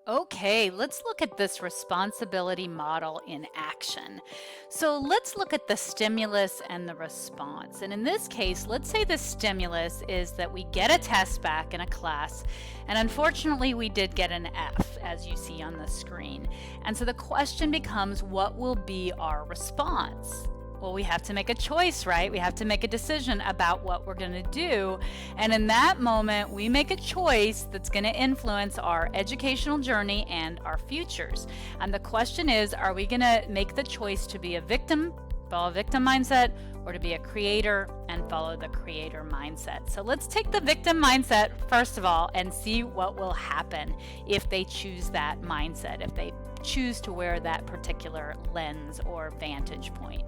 Okay, let's look at this responsibility model in action. So let's look at the stimulus and the response. And in this case, let's say the stimulus is that we get a test back in a class, and unfortunately, we did get an F, as you see on the screen. And so the question becomes, what will be our response? Well, we have to make a choice, right? We have to make a decision about what we're going to do. And in that moment, we make a choice that's going to influence our educational journey and our futures. And the question is, are we going to make the choice to be a victim, follow a victim mindset, or to be a creator and follow the creator mindset? So let's take the victim mindset first of all and see what will happen if they choose that mindset, if they choose to wear that particular lens or vantage point.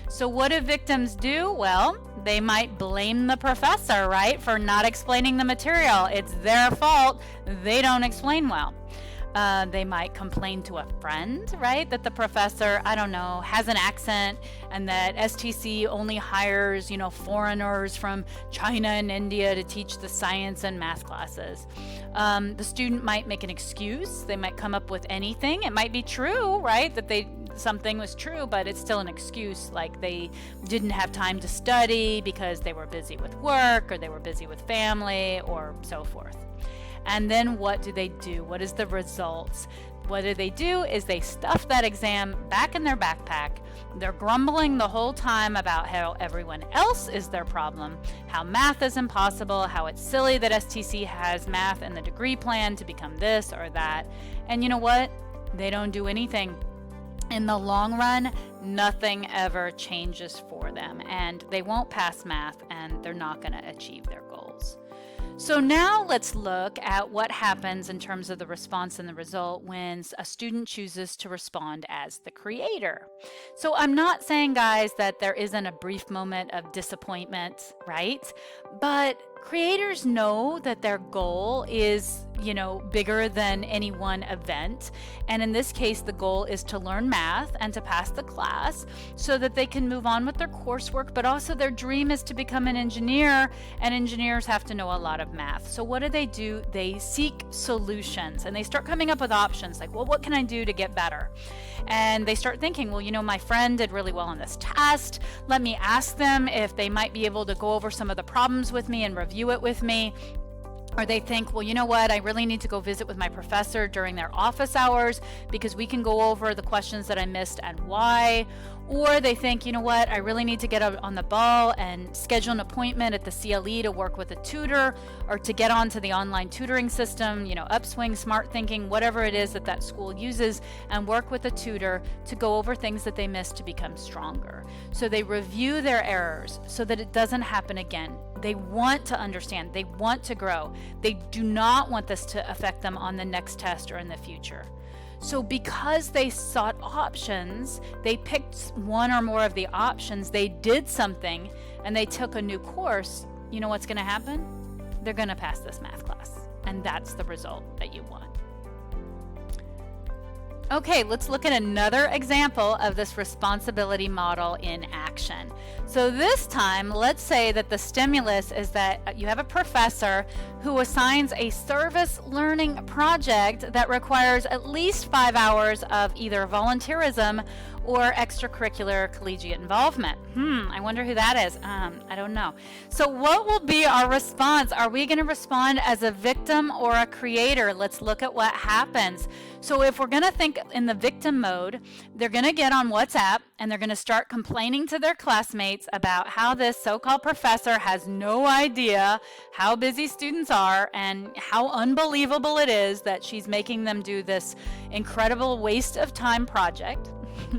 So what do victims do? Well, they might blame the professor, right, for not explaining the material. It's their fault. They don't explain well. They might complain to a friend, right, that the professor, I don't know, has an accent and that STC only hires, foreigners from China and India to teach the science and math classes. The student might make an excuse. They might come up with anything. It might be true, right, that something was true, but it's still an excuse, like they didn't have time to study because they were busy with work or they were busy with family or so forth. And then what do they do? What is the results? What do is they stuff that exam back in their backpack. They're grumbling the whole time about how everyone else is their problem, how math is impossible, how it's silly that STC has math in the degree plan to become this or that. And you know what? They don't do anything. In the long run, nothing ever changes for them, and they won't pass math, and they're not going to achieve their goals. So now let's look at what happens in terms of the response and the result when a student chooses to respond as the creator. So I'm not saying, guys, that there isn't a brief moment of disappointment, right? But creators know that their goal is, bigger than any one event. And in this case, the goal is to learn math and to pass the class so that they can move on with their coursework, but also their dream is to become an engineer, and engineers have to know a lot of math. So what do? They seek solutions and they start coming up with options like, well, what can I do to get better? And they start thinking, well, my friend did really well on this test. Let me ask them if they might be able to go over some of the problems with me and review it with me. Or they think, well, you know what, I really need to go visit with my professor during their office hours because we can go over the questions that I missed and why. Or they think, you know what, I really need to get on the ball and schedule an appointment at the CLE to work with a tutor or to get onto the online tutoring system, Upswing, Smart Thinking, whatever it is that school uses, and work with a tutor to go over things that they missed to become stronger. So they review their errors so that it doesn't happen again. They want to understand. They want to grow. They do not want this to affect them on the next test or in the future. So because they sought options, they picked one or more of the options, they did something, and they took a new course, you know what's going to happen? They're going to pass this math class. And that's the result that you want. Okay, let's look at another example of this responsibility model in action. So this time, let's say that the stimulus is that you have a professor who assigns a service learning project that requires at least 5 hours of either volunteerism or extracurricular collegiate involvement. I wonder who that is. I don't know. So what will be our response? Are we going to respond as a victim or a creator? Let's look at what happens. So if we're going to think in the victim mode, they're going to get on WhatsApp and they're going to start complaining to their classmates about how this so-called professor has no idea how busy students are and how unbelievable it is that she's making them do this incredible waste of time project.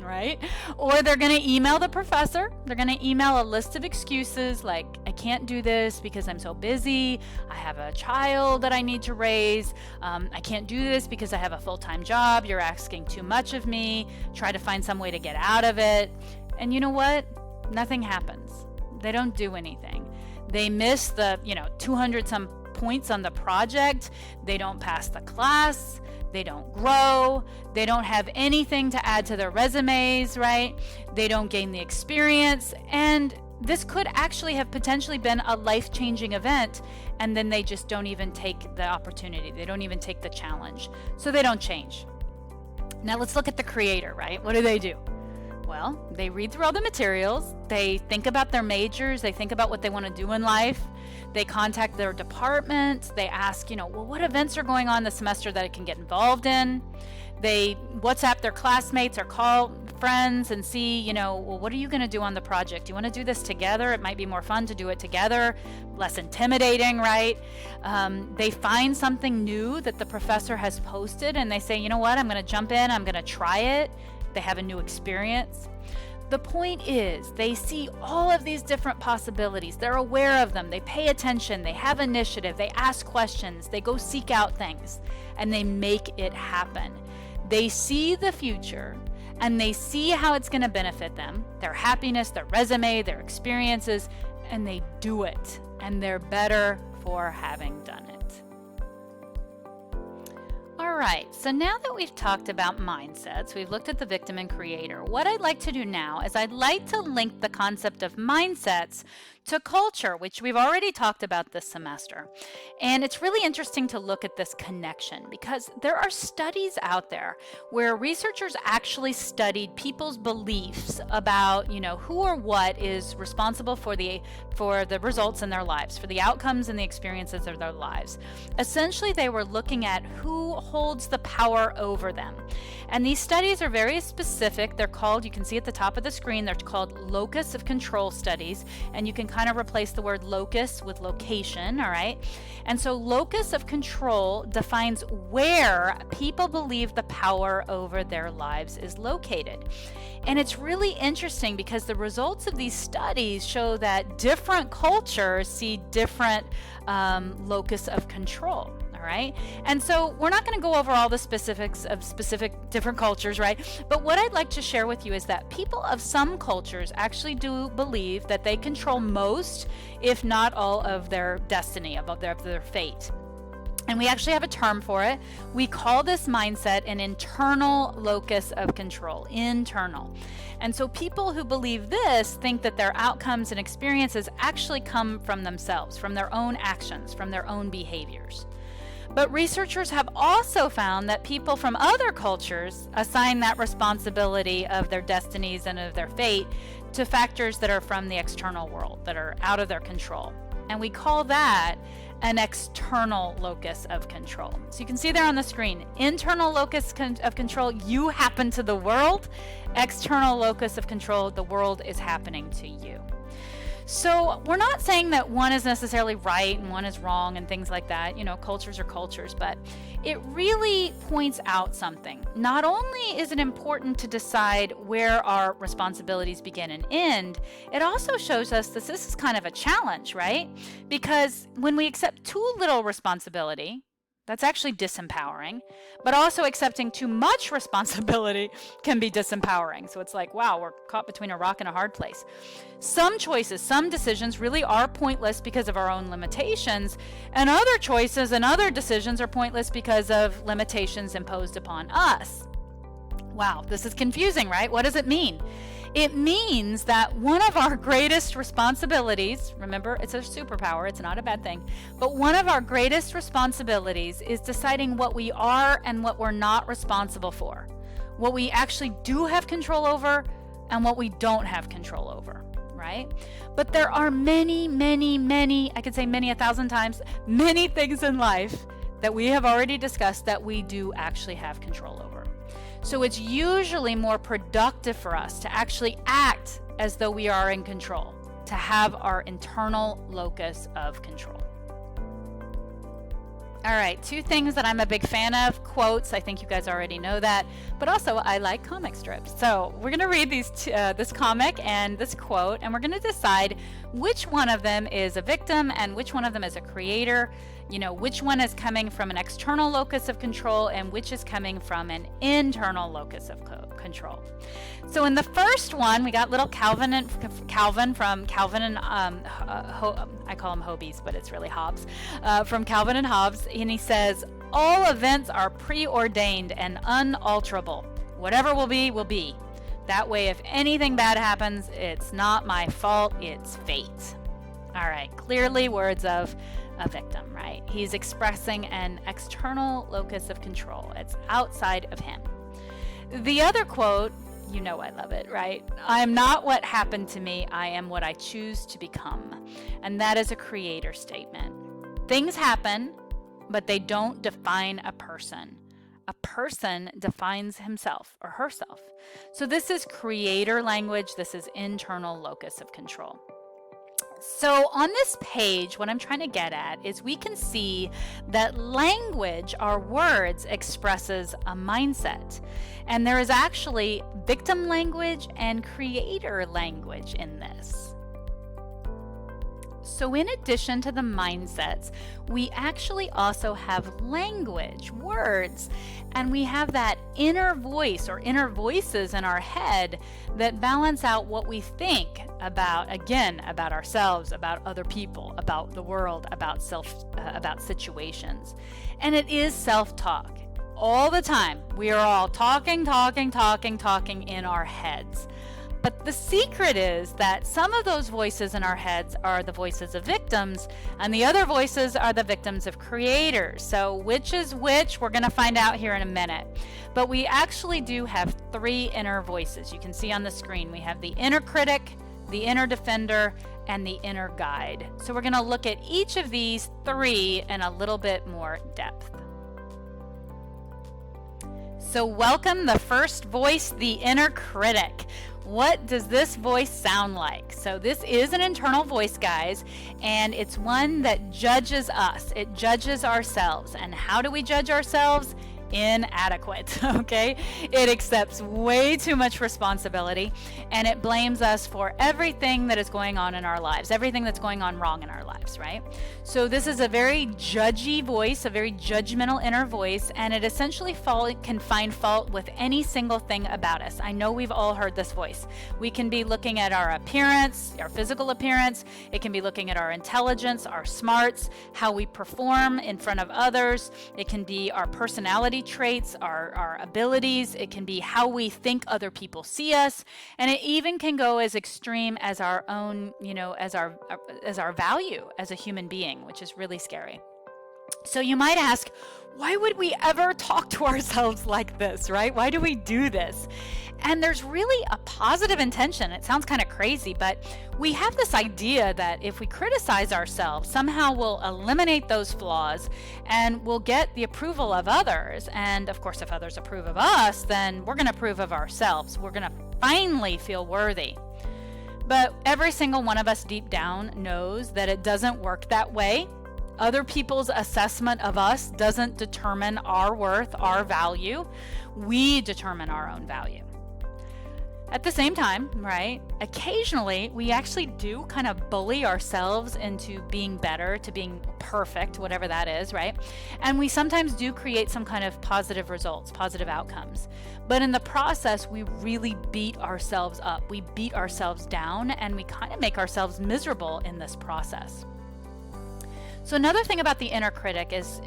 Right? Or they're going to email the professor. They're going to email a list of excuses like, I can't do this because I'm so busy. I have a child that I need to raise. I can't do this because I have a full-time job. You're asking too much of me. Try to find some way to get out of it. And you know what? Nothing happens. They don't do anything. They miss the, 200 some points on the project. They don't pass the class. They don't grow. They don't have anything to add to their resumes, right? They don't gain the experience, and this could actually have potentially been a life-changing event, and then they just don't even take the opportunity. They don't even take the challenge. So they don't change. Now let's look at the creator, right? What do? Well, they read through all the materials, they think about their majors, they think about what they want to do in life, they contact their department, they ask, well, what events are going on this semester that I can get involved in? They WhatsApp their classmates or call friends and see, well, what are you going to do on the project? Do you want to do this together? It might be more fun to do it together, less intimidating, right? They find something new that the professor has posted and they say, you know what, I'm going to jump in, I'm going to try it. They have a new experience. The point is, they see all of these different possibilities. They're aware of them. They pay attention. They have initiative. They ask questions. They go seek out things, and they make it happen. They see the future, and they see how it's going to benefit them, their happiness, their resume, their experiences, and they do it. And they're better for having done it. All right, so now that we've talked about mindsets, we've looked at the victim and creator, what I'd like to do now is I'd like to link the concept of mindsets to culture, which we've already talked about this semester. And it's really interesting to look at this connection because there are studies out there where researchers actually studied people's beliefs about, who or what is responsible for the results in their lives, for the outcomes and the experiences of their lives. Essentially, they were looking at who holds the power over them. And these studies are very specific. They're called, you can see at the top of the screen, they're called locus of control studies, and you can kind of replace the word locus with location, all right? And so locus of control defines where people believe the power over their lives is located. And it's really interesting because the results of these studies show that different cultures see different locus of control. All right. And so we're not going to go over all the specifics of specific different cultures, right? But what I'd like to share with you is that people of some cultures actually do believe that they control most, if not all, of their destiny, of their fate. And we actually have a term for it. We call this mindset an internal locus of control, internal. And so people who believe this think that their outcomes and experiences actually come from themselves, from their own actions, from their own behaviors. But researchers have also found that people from other cultures assign that responsibility of their destinies and of their fate to factors that are from the external world, that are out of their control. And we call that an external locus of control. So you can see there on the screen, internal locus of control, you happen to the world. External locus of control, the world is happening to you. So we're not saying that one is necessarily right and one is wrong and things like that. Cultures are cultures, but it really points out something. Not only is it important to decide where our responsibilities begin and end, it also shows us that this is kind of a challenge, right? Because when we accept too little responsibility, that's actually disempowering, but also accepting too much responsibility can be disempowering. So it's like, wow, we're caught between a rock and a hard place. Some choices, some decisions really are pointless because of our own limitations, and other choices and other decisions are pointless because of limitations imposed upon us. Wow, this is confusing, right? What does it mean? It means that one of our greatest responsibilities, remember, it's a superpower, it's not a bad thing, but one of our greatest responsibilities is deciding what we are and what we're not responsible for, what we actually do have control over and what we don't have control over, right? But there are many, I could say many 1,000 times, many things in life that we have already discussed that we do actually have control over. So it's usually more productive for us to actually act as though we are in control, to have our internal locus of control. All right, 2 things that I'm a big fan of, quotes. I think you guys already know that, but also I like comic strips. So we're going to read this comic and this quote, and we're going to decide which one of them is a victim and which one of them is a creator. Which one is coming from an external locus of control and which is coming from an internal locus of control. So in the first one, we got little Calvin from Calvin and I call him Hobbes, but it's really Hobbes, from Calvin and Hobbes, and he says, "All events are preordained and unalterable. Whatever will be, will be. That way, if anything bad happens, it's not my fault, it's fate. All right, clearly words of a victim, right? He's expressing an external locus of control. It's outside of him. The other quote, you know I love it, right? I am not what happened to me, I am what I choose to become. And that is a creator statement. Things happen, but they don't define a person. A person defines himself or herself. So this is creator language. This is internal locus of control. So on this page, what I'm trying to get at is we can see that language, our words, expresses a mindset. And there is actually victim language and creator language in this. So in addition to the mindsets, we actually also have language, words, and we have that inner voice or inner voices in our head that balance out what we think about, again, about ourselves, about other people, about the world, about about situations. And it is self-talk. All the time, we are all talking in our heads. But the secret is that some of those voices in our heads are the voices of victims, and the other voices are the victims of creators. So which is which, we're going to find out here in a minute. But we actually do have three inner voices. You can see on the screen, we have the inner critic, the inner defender, and the inner guide. So we're going to look at each of these three in a little bit more depth. So welcome the first voice, the inner critic. What does this voice sound like? So this is an internal voice, guys, and it's one that judges us. It judges ourselves. And how do we judge ourselves? Inadequate, okay? It accepts way too much responsibility, and it blames us for everything that is going on in our lives, everything that's going on wrong in our lives, right? So this is a very judgy voice, a very judgmental inner voice, and it essentially can find fault with any single thing about us. I know we've all heard this voice. We can be looking at our appearance, our physical appearance. It can be looking at our intelligence, our smarts, how we perform in front of others. It can be our personality traits, our abilities. It can be how we think other people see us, and it even can go as extreme as our own, as our value as a human being, which is really scary. So you might ask, why would we ever talk to ourselves like this, right? Why do we do this? And there's really a positive intention. It sounds kind of crazy, but we have this idea that if we criticize ourselves, somehow we'll eliminate those flaws and we'll get the approval of others. And of course, if others approve of us, then we're going to approve of ourselves. We're going to finally feel worthy. But every single one of us deep down knows that it doesn't work that way. Other people's assessment of us doesn't determine our worth, our value. We determine our own value. At the same time, right, occasionally we actually do kind of bully ourselves into being better, to being perfect, whatever that is, right? And we sometimes do create some kind of positive results, positive outcomes. But in the process, we really beat ourselves up. We beat ourselves down, and we kind of make ourselves miserable in this process. So another thing about the inner critic is,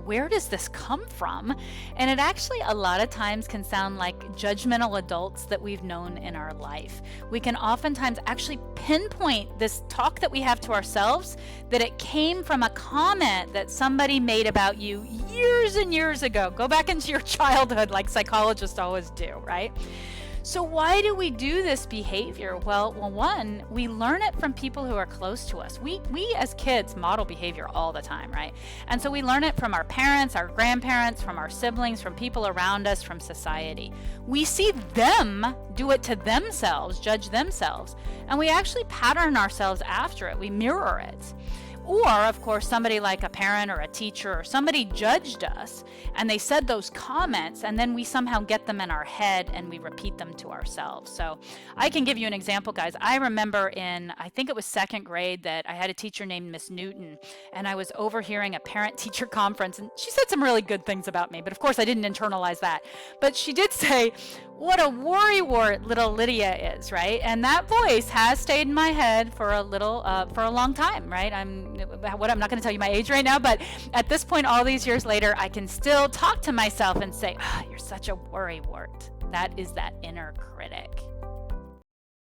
where does this come from? And it actually a lot of times can sound like judgmental adults that we've known in our life. We can oftentimes actually pinpoint this talk that we have to ourselves, that it came from a comment that somebody made about you years and years ago. Go back into your childhood like psychologists always do, right? So why do we do this behavior? Well, one, we learn it from people who are close to us. We as kids model behavior all the time, right? And so we learn it from our parents, our grandparents, from our siblings, from people around us, from society. We see them do it to themselves, judge themselves, and we actually pattern ourselves after it. We mirror it. Or, of course, somebody like a parent or a teacher or somebody judged us and they said those comments, and then we somehow get them in our head and we repeat them to ourselves. So I can give you an example, guys. I remember I think it was second grade, that I had a teacher named Miss Newton, and I was overhearing a parent-teacher conference, and she said some really good things about me, but of course I didn't internalize that. But she did say, what a worrywart little Lydia is, right? And that voice has stayed in my head for a long time, right? I'm not going to tell you my age right now, but at this point, all these years later, I can still talk to myself and say, you're such a worrywart. That is that inner critic.